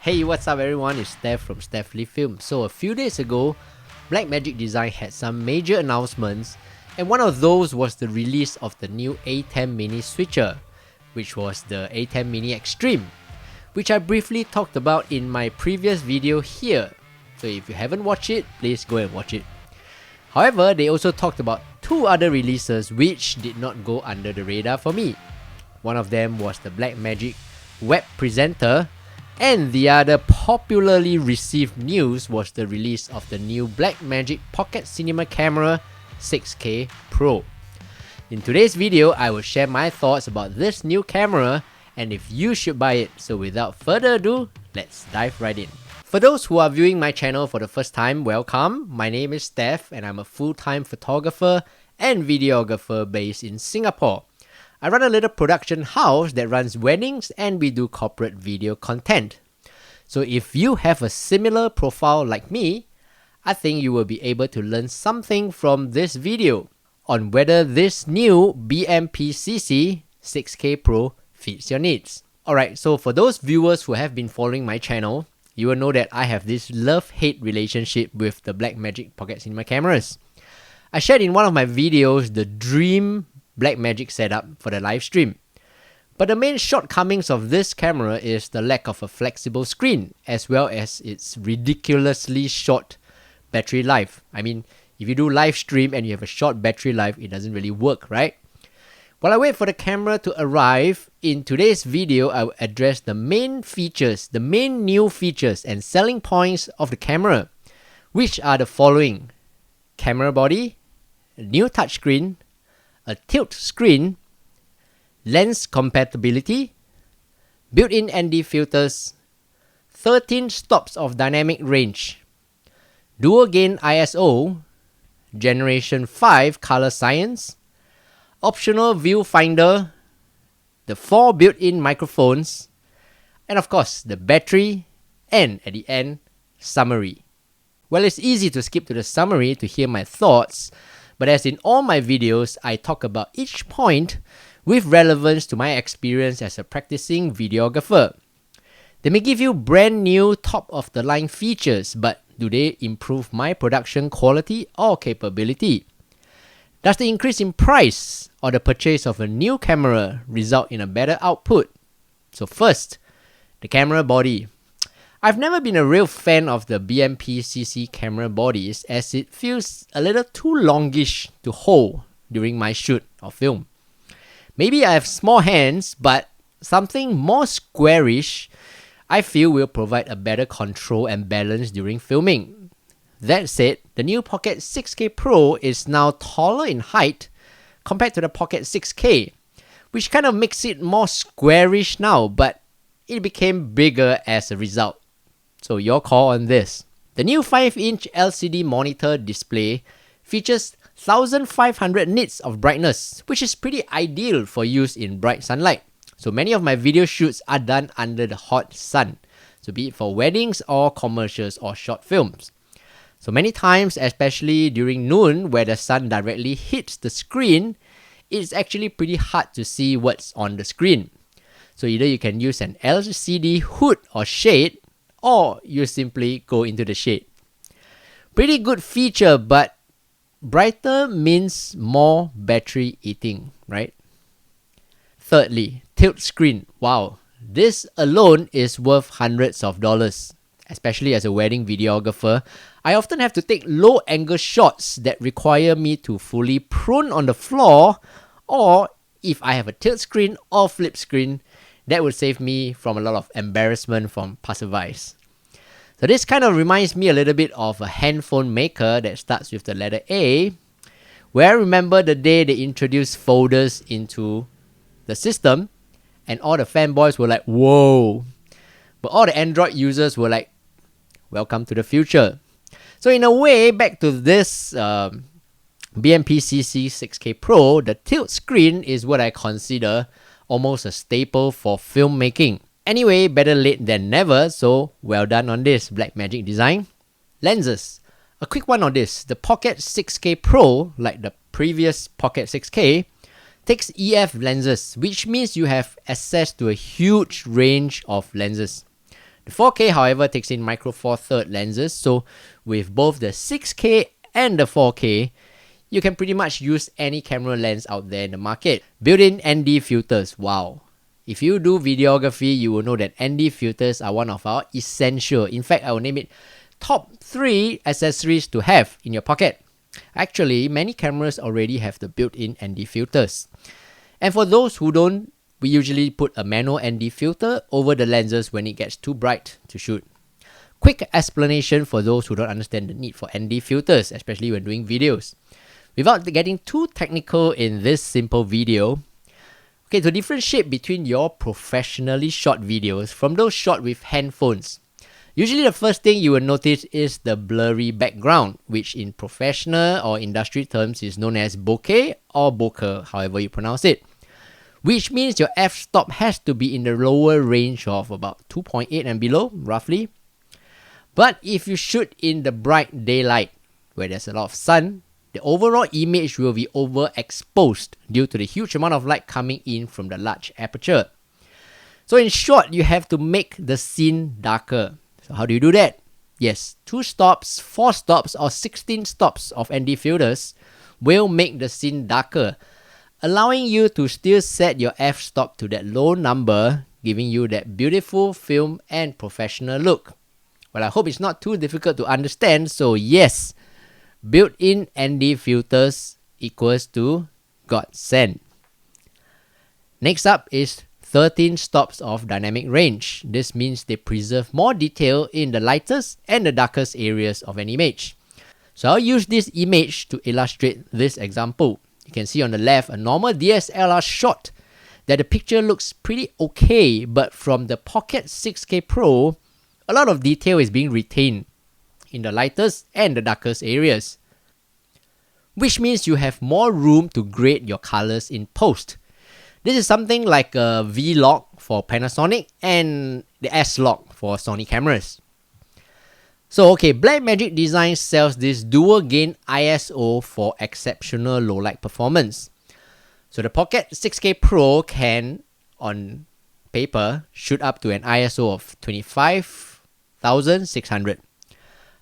Hey, what's up everyone, it's Steph from Steph Lee Film. So a few days ago, Blackmagic Design had some major announcements, and one of those was the release of the new A10 Mini switcher, which was the A10 Mini Extreme, which I briefly talked about in my previous video here. So if you haven't watched it, please go and watch it. However, they also talked about two other releases which did not go under the radar for me. One of them was the Blackmagic Web Presenter, and the other popularly received news was the release of the new Blackmagic Pocket Cinema Camera 6K Pro. In today's video, I will share my thoughts about this new camera and if you should buy it. So without further ado, let's dive right in. For those who are viewing my channel for the first time, welcome. My name is Steph and I'm a full-time photographer and videographer based in Singapore. I run a little production house that runs weddings and we do corporate video content. So if you have a similar profile like me, I think you will be able to learn something from this video on whether this new BMP-CC 6K Pro fits your needs. Alright, so for those viewers who have been following my channel, you will know that I have this love-hate relationship with the Blackmagic Pocket Cinema cameras. I shared in one of my videos the dream Blackmagic setup for the live stream. But the main shortcomings of this camera is the lack of a flexible screen as well as its ridiculously short battery life. I mean, if you do live stream and you have a short battery life, it doesn't really work, right? While I wait for the camera to arrive, in today's video, I will address the main features, the main new features and selling points of the camera, which are the following: camera body, a new touchscreen, a tilt screen, lens compatibility, built-in ND filters, 13 stops of dynamic range, dual gain ISO, generation 5 color science, optional viewfinder, the 4 built-in microphones, and of course the battery, and at the end, summary. Well, it's easy to skip to the summary to hear my thoughts, but as in all my videos, I talk about each point with relevance to my experience as a practicing videographer. They may give you brand new top-of-the-line features, but do they improve my production quality or capability? Does the increase in price or the purchase of a new camera result in a better output? So first, the camera body. I've never been a real fan of the BMP-CC camera bodies as it feels a little too longish to hold during my shoot or film. Maybe I have small hands, but something more squarish I feel will provide a better control and balance during filming. That said, the new Pocket 6K Pro is now taller in height compared to the Pocket 6K, which kind of makes it more squarish now, but it became bigger as a result. So your call on this. The new 5-inch LCD monitor display features 1500 nits of brightness, which is pretty ideal for use in bright sunlight. So many of my video shoots are done under the hot sun, so be it for weddings or commercials or short films. So many times, especially during noon where the sun directly hits the screen, it's actually pretty hard to see what's on the screen. So either you can use an LCD hood or shade, or you simply go into the shade. Pretty good feature, but brighter means more battery eating, right? Thirdly, tilt screen. Wow, this alone is worth hundreds of dollars. Especially as a wedding videographer, I often have to take low angle shots that require me to fully prone on the floor, or if I have a tilt screen or flip screen, that would save me from a lot of embarrassment from passerbys. So this kind of reminds me a little bit of a handphone maker that starts with the letter A, where I remember the day they introduced folders into the system and all the fanboys were like, whoa. But all the Android users were like, welcome to the future. So in a way, back to this BMP-CC 6K Pro, the tilt screen is what I consider almost a staple for filmmaking. Anyway, better late than never, so well done on this, Blackmagic Design. Lenses. A quick one on this. The Pocket 6K Pro, like the previous Pocket 6K, takes EF lenses, which means you have access to a huge range of lenses. The 4K, however, takes in micro four thirds lenses, so with both the 6K and the 4K, you can pretty much use any camera lens out there in the market. Built-in ND filters, wow. If you do videography, you will know that ND filters are one of our essential, in fact, I will name it top 3 accessories to have in your pocket. Actually, many cameras already have the built-in ND filters. And for those who don't, we usually put a manual ND filter over the lenses when it gets too bright to shoot. Quick explanation for those who don't understand the need for ND filters, especially when doing videos. Without getting too technical in this simple video, okay, to differentiate between your professionally shot videos from those shot with handphones, usually the first thing you will notice is the blurry background, which in professional or industry terms is known as bokeh or bokeh, however you pronounce it. Which means your f-stop has to be in the lower range of about 2.8 and below, roughly. But if you shoot in the bright daylight, where there's a lot of sun, the overall image will be overexposed due to the huge amount of light coming in from the large aperture. So in short, you have to make the scene darker. So how do you do that? Yes, 2 stops, 4 stops, or 16 stops of ND filters will make the scene darker, allowing you to still set your f-stop to that low number, giving you that beautiful film and professional look. Well, I hope it's not too difficult to understand, so yes, built-in ND filters equals to godsend. Next up is 13 stops of dynamic range. This means they preserve more detail in the lightest and the darkest areas of an image. So I'll use this image to illustrate this example. You can see on the left a normal DSLR shot that the picture looks pretty okay, but from the Pocket 6K Pro, a lot of detail is being retained in the lightest and the darkest areas, which means you have more room to grade your colors in post. This is something like a V-Log for Panasonic and the S-Log for Sony cameras. So okay, Blackmagic Design sells this dual gain ISO for exceptional low light performance. So the Pocket 6K Pro can, on paper, shoot up to an ISO of 25,600.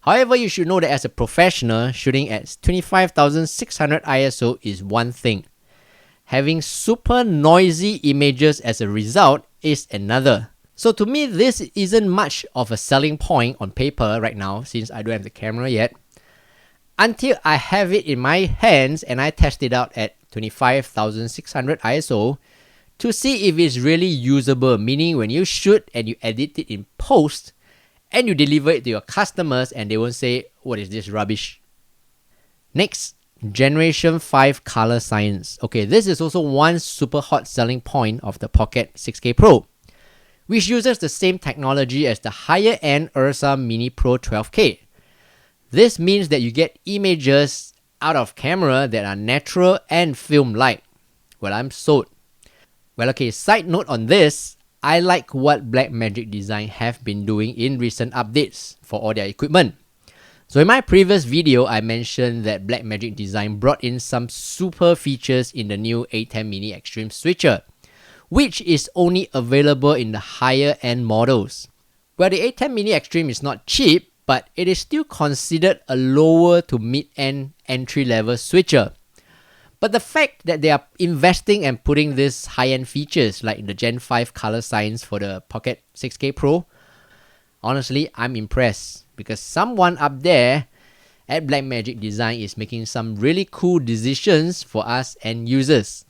However, you should know that as a professional, shooting at 25,600 ISO is one thing. Having super noisy images as a result is another. So to me, this isn't much of a selling point on paper right now, since I don't have the camera yet, until I have it in my hands and I test it out at 25,600 ISO to see if it's really usable, meaning when you shoot and you edit it in post and you deliver it to your customers and they won't say, what is this rubbish? Next, Generation 5 color science. Okay, this is also one super hot selling point of the Pocket 6K Pro, which uses the same technology as the higher-end Ursa Mini Pro 12K. This means that you get images out of camera that are natural and film-like. Well, I'm sold. Well, okay, side note on this, I like what Blackmagic Design have been doing in recent updates for all their equipment. So in my previous video, I mentioned that Blackmagic Design brought in some super features in the new A10 Mini Extreme switcher, which is only available in the higher end models. Well, the A10 Mini Extreme is not cheap, but it is still considered a lower to mid-end entry-level switcher. But the fact that they are investing and putting these high-end features like the Gen 5 color science for the Pocket 6K Pro, honestly, I'm impressed because someone up there at Blackmagic Design is making some really cool decisions for us end users.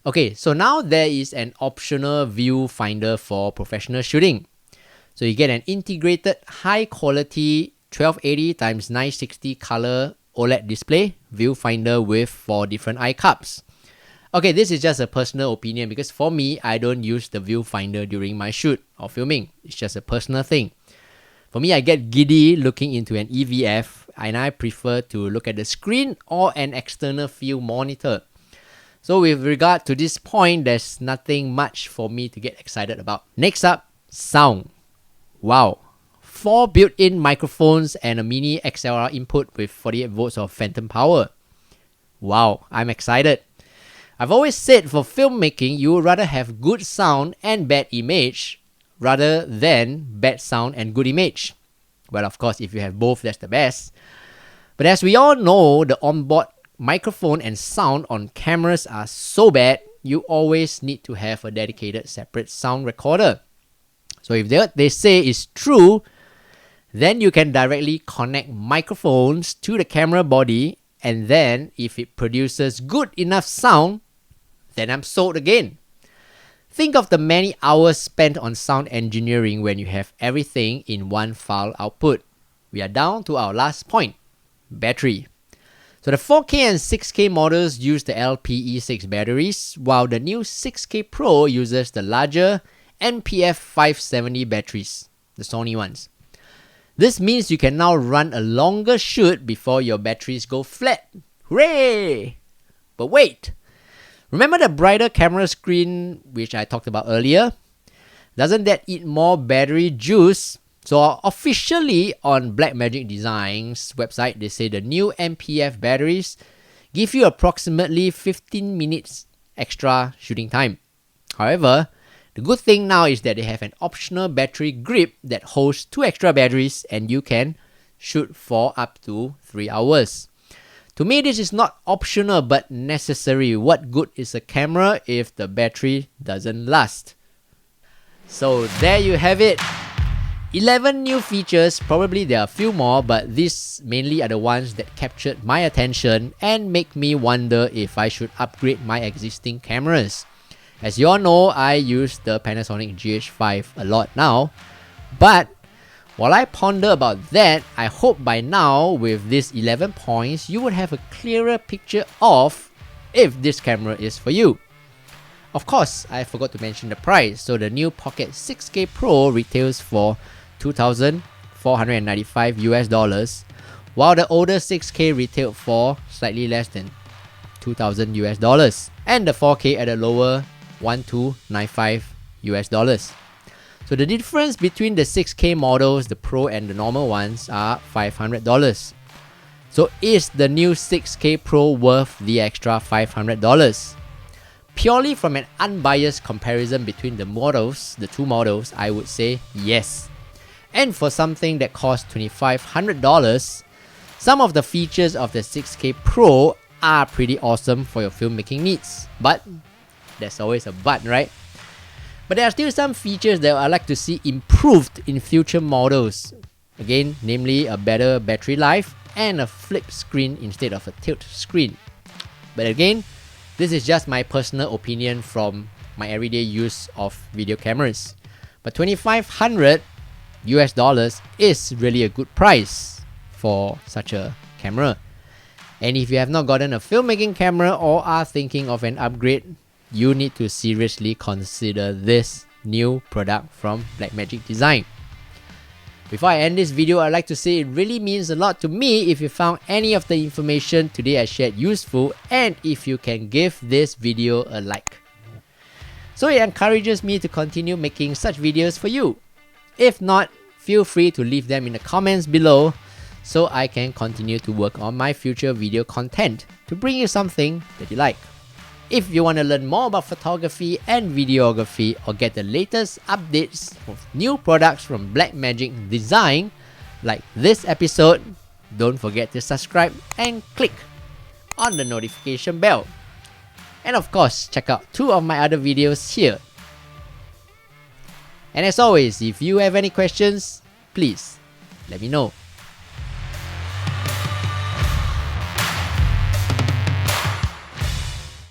Okay, so now there is an optional viewfinder for professional shooting. So you get an integrated high quality 1280x960 color OLED display viewfinder with 4 different eye cups. Okay, this is just a personal opinion because for me, I don't use the viewfinder during my shoot or filming. It's just a personal thing. For me, I get giddy looking into an EVF and I prefer to look at the screen or an external view monitor. So with regard to this point, there's nothing much for me to get excited about. Next up, sound. Wow. 4 built-in microphones and a mini XLR input with 48 volts of phantom power. Wow, I'm excited. I've always said for filmmaking, you would rather have good sound and bad image rather than bad sound and good image. Well, of course, if you have both, that's the best. But as we all know, the onboard microphone and sound on cameras are so bad, you always need to have a dedicated separate sound recorder. So if what they say is true, then you can directly connect microphones to the camera body, and then if it produces good enough sound, then I'm sold again. Think of the many hours spent on sound engineering when you have everything in one file output. We are down to our last point, battery. So the 4K and 6K models use the LPE6 batteries, while the new 6K Pro uses the larger NPF 570 batteries, the Sony ones. This means you can now run a longer shoot before your batteries go flat. Hooray! But wait! Remember the brighter camera screen which I talked about earlier? Doesn't that eat more battery juice? So officially on Blackmagic Design's website, they say the new NPF batteries give you approximately 15 minutes extra shooting time. However, the good thing now is that they have an optional battery grip that holds 2 extra batteries and you can shoot for up to 3 hours. To me, this is not optional but necessary. What good is a camera if the battery doesn't last? So there you have it. 11 new features, probably there are a few more, but these mainly are the ones that captured my attention and make me wonder if I should upgrade my existing cameras. As you all know, I use the Panasonic GH5 a lot now, but while I ponder about that, I hope by now with these 11 points, you would have a clearer picture of if this camera is for you. Of course, I forgot to mention the price. So the new Pocket 6K Pro retails for $2,495 while the older 6K retailed for slightly less than $2,000, and the 4K at a lower $1,295. So the difference between the 6K models, the Pro and the normal ones, are $500. So is the new 6K Pro worth the extra $500? Purely from an unbiased comparison between the models, the two models, I would say yes. And for something that costs $2,500, some of the features of the 6K Pro are pretty awesome for your filmmaking needs. But there's always a but, right? But there are still some features that I'd like to see improved in future models. Again, namely a better battery life and a flip screen instead of a tilt screen. But again, this is just my personal opinion from my everyday use of video cameras. But $2,500 is really a good price for such a camera. And if you have not gotten a filmmaking camera or are thinking of an upgrade, you need to seriously consider this new product from Blackmagic Design. Before I end this video, I'd like to say it really means a lot to me if you found any of the information today I shared useful, and if you can give this video a like. So it encourages me to continue making such videos for you. If not, feel free to leave them in the comments below so I can continue to work on my future video content to bring you something that you like. If you want to learn more about photography and videography or get the latest updates of new products from Blackmagic Design, like this episode, don't forget to subscribe and click on the notification bell. And of course, check out 2 of my other videos here. And as always, if you have any questions, please let me know.